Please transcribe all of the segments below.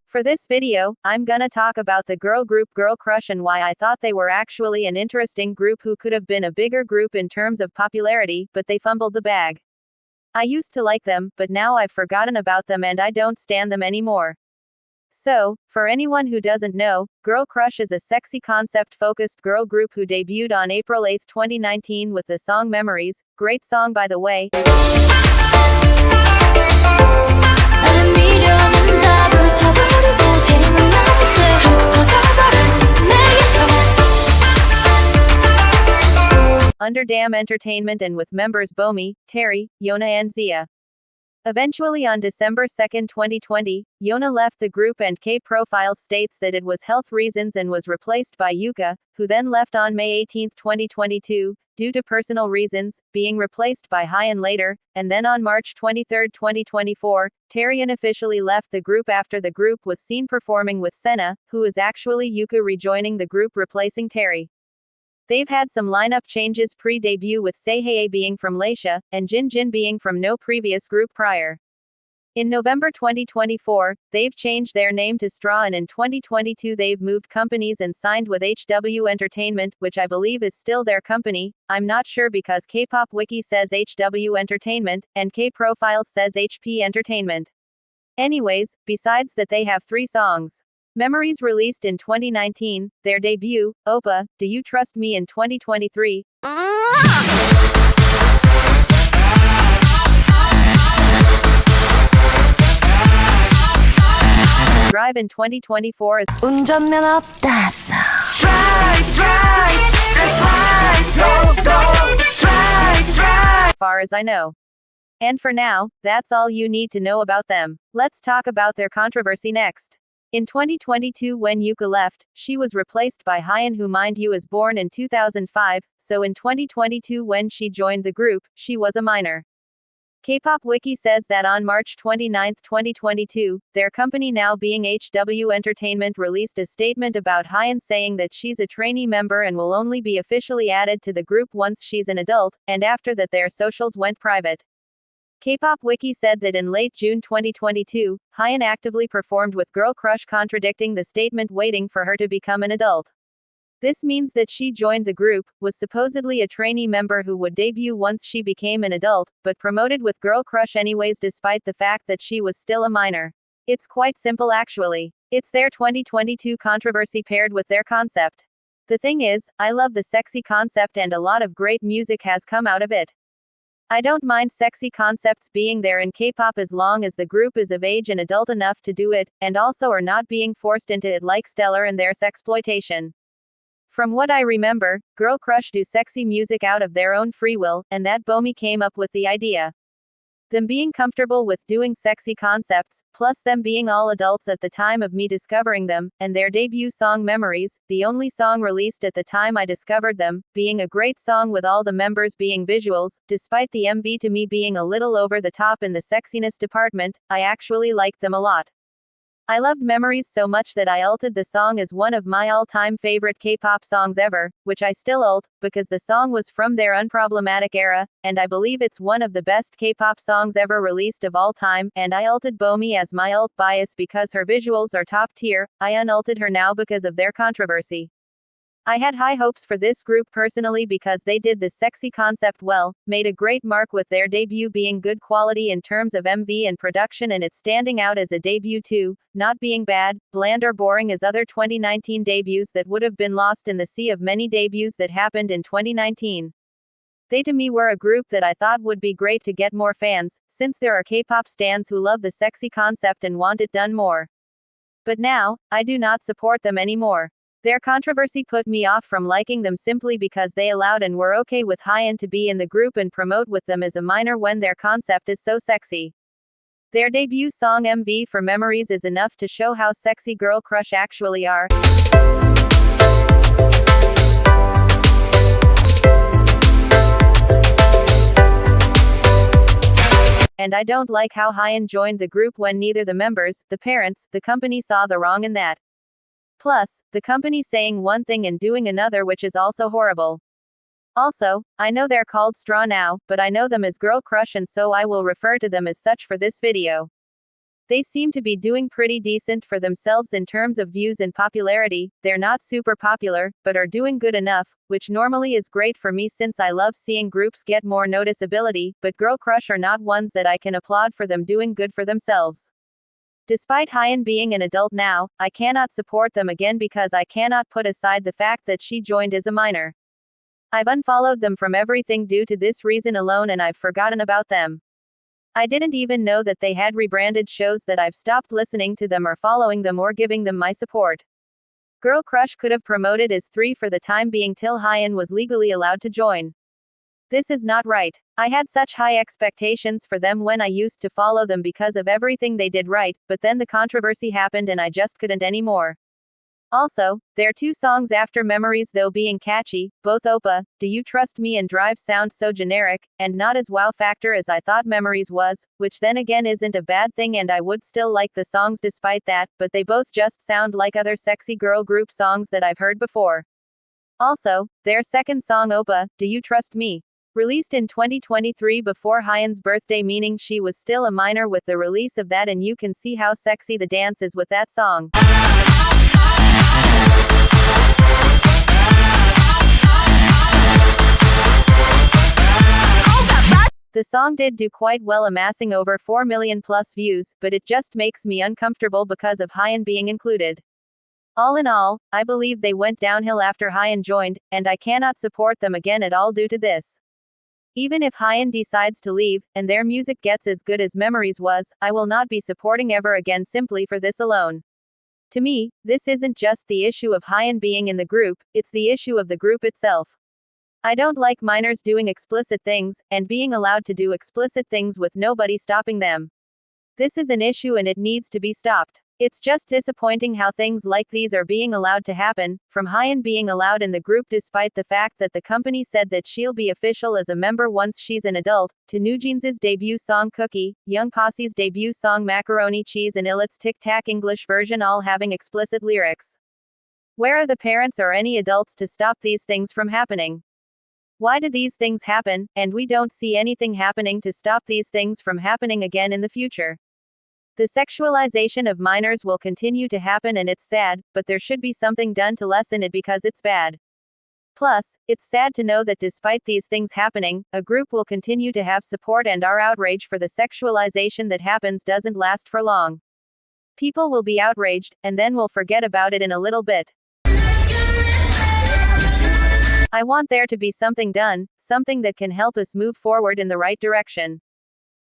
For this video, I'm gonna talk about the girl group Girl Crush and why I thought they were actually an interesting group who could have been a bigger group in terms of popularity, but they fumbled the bag. I used to like them, but now I've forgotten about them and I don't stand them anymore. So, for anyone who doesn't know, Girl Crush is a sexy concept-focused girl group who debuted on April 8, 2019 with the song Memories. Great song by the way. Under Damn Entertainment and with members Bomi, Terry, Yona and Zia. Eventually on December 2, 2020, Yona left the group and K-Profile states that it was health reasons and was replaced by Yuka, who then left on May 18, 2022, due to personal reasons, being replaced by Hyan later, and then on March 23, 2024, Terry unofficially left the group after the group was seen performing with Senna, who is actually Yuka rejoining the group replacing Terry. They've had some lineup changes pre-debut with ImSiowei being from Leisha, and Jin being from no previous group prior. In November 2024, they've changed their name to Straw and in 2022 they've moved companies and signed with HW Entertainment, which I believe is still their company. I'm not sure because K-Pop Wiki says HW Entertainment, and K-Profiles says HP Entertainment. Anyways, besides that they have 3 songs. Memories released in 2019, their debut, Oppa, Do You Trust Me in 2023. Drive in 2024 is 운전면허 없다. far as I know. And for now, that's all you need to know about them. Let's talk about their controversy next. In 2022 when Yuka left, she was replaced by Hyan who mind you is born in 2005, so in 2022 when she joined the group, she was a minor. K-Pop Wiki says that on March 29, 2022, their company now being HW Entertainment released a statement about Hyan saying that she's a trainee member and will only be officially added to the group once she's an adult, and after that their socials went private. K-Pop Wiki said that in late June 2022, Hyan actively performed with Girl Crush contradicting the statement waiting for her to become an adult. This means that she joined the group, was supposedly a trainee member who would debut once she became an adult, but promoted with Girl Crush anyways despite the fact that she was still a minor. It's quite simple actually. It's their 2022 controversy paired with their concept. The thing is, I love the sexy concept and a lot of great music has come out of it. I don't mind sexy concepts being there in K-pop as long as the group is of age and adult enough to do it, and also are not being forced into it like Stellar and their sexploitation. From what I remember, Girl Crush do sexy music out of their own free will, and that Bomi came up with the idea. Them being comfortable with doing sexy concepts, plus them being all adults at the time of me discovering them, and their debut song Memories, the only song released at the time I discovered them, being a great song with all the members being visuals, despite the MV to me being a little over the top in the sexiness department, I actually liked them a lot. I loved Memories so much that I ulted the song as one of my all-time favorite K-pop songs ever, which I still ult, because the song was from their unproblematic era, and I believe it's one of the best K-pop songs ever released of all time, and I ulted Bomi as my ult bias because her visuals are top tier. I unulted her now because of their controversy. I had high hopes for this group personally because they did the sexy concept well, made a great mark with their debut being good quality in terms of MV and production and it standing out as a debut too, not being bad, bland or boring as other 2019 debuts that would have been lost in the sea of many debuts that happened in 2019. They to me were a group that I thought would be great to get more fans, since there are K-pop stans who love the sexy concept and want it done more. But now, I do not support them anymore. Their controversy put me off from liking them simply because they allowed and were okay with Hyan to be in the group and promote with them as a minor when their concept is so sexy. Their debut song MV for Memories is enough to show how sexy Girl Crush actually are. And I don't like how Hyan joined the group when neither the members, the parents, the company saw the wrong in that. Plus, the company saying one thing and doing another which is also horrible. Also, I know they're called Straw now, but I know them as Girl Crush and so I will refer to them as such for this video. They seem to be doing pretty decent for themselves in terms of views and popularity. They're not super popular, but are doing good enough, which normally is great for me since I love seeing groups get more noticeability, but Girl Crush are not ones that I can applaud for them doing good for themselves. Despite Hyein being an adult now, I cannot support them again because I cannot put aside the fact that she joined as a minor. I've unfollowed them from everything due to this reason alone and I've forgotten about them. I didn't even know that they had rebranded shows that I've stopped listening to them or following them or giving them my support. Girl Crush could have promoted as 3 for the time being till Hyein was legally allowed to join. This is not right. I had such high expectations for them when I used to follow them because of everything they did right, but then the controversy happened and I just couldn't anymore. Also, their 2 songs after Memories though being catchy, both Oppa, Do You Trust Me and Drive sound so generic, and not as wow factor as I thought Memories was, which then again isn't a bad thing and I would still like the songs despite that, but they both just sound like other sexy girl group songs that I've heard before. Also, their second song Oppa, Do You Trust Me? Released in 2023 before Hyen's birthday, meaning she was still a minor with the release of that, and you can see how sexy the dance is with that song. The song did do quite well, amassing over 4 million plus views, but it just makes me uncomfortable because of Hyein being included. All in all, I believe they went downhill after Hyein joined, and I cannot support them again at all due to this. Even if Hyein decides to leave, and their music gets as good as Memories was, I will not be supporting ever again simply for this alone. To me, this isn't just the issue of Hyein being in the group, it's the issue of the group itself. I don't like minors doing explicit things, and being allowed to do explicit things with nobody stopping them. This is an issue and it needs to be stopped. It's just disappointing how things like these are being allowed to happen, from Hyein being allowed in the group despite the fact that the company said that she'll be official as a member once she's an adult, to NewJeans' debut song Cookie, Young Posse's debut song Macaroni Cheese and Illet's Tic Tac English version all having explicit lyrics. Where are the parents or any adults to stop these things from happening? Why do these things happen, and we don't see anything happening to stop these things from happening again in the future? The sexualization of minors will continue to happen and it's sad, but there should be something done to lessen it because it's bad. Plus, it's sad to know that despite these things happening, a group will continue to have support, and our outrage for the sexualization that happens doesn't last for long. People will be outraged, and then will forget about it in a little bit. I want there to be something done, something that can help us move forward in the right direction.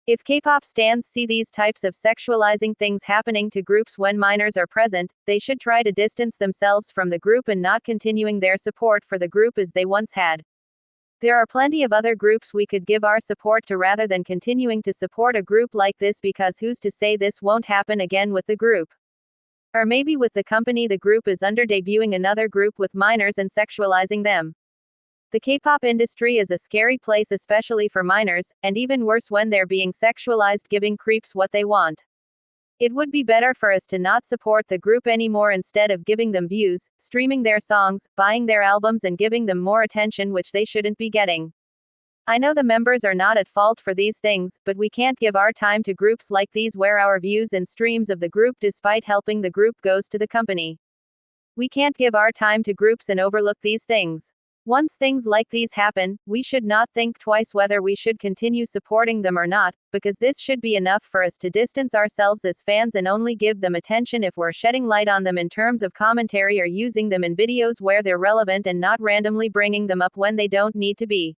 If K-pop stans see these types of sexualizing things happening to groups when minors are present, they should try to distance themselves from the group and not continuing their support for the group as they once had. There are plenty of other groups we could give our support to rather than continuing to support a group like this, because who's to say this won't happen again with the group? Or maybe with the company the group is under debuting another group with minors and sexualizing them. The K-pop industry is a scary place, especially for minors, and even worse when they're being sexualized, giving creeps what they want. It would be better for us to not support the group anymore instead of giving them views, streaming their songs, buying their albums and giving them more attention which they shouldn't be getting. I know the members are not at fault for these things, but we can't give our time to groups like these where our views and streams of the group despite helping the group goes to the company. We can't give our time to groups and overlook these things. Once things like these happen, we should not think twice whether we should continue supporting them or not, because this should be enough for us to distance ourselves as fans and only give them attention if we're shedding light on them in terms of commentary or using them in videos where they're relevant and not randomly bringing them up when they don't need to be.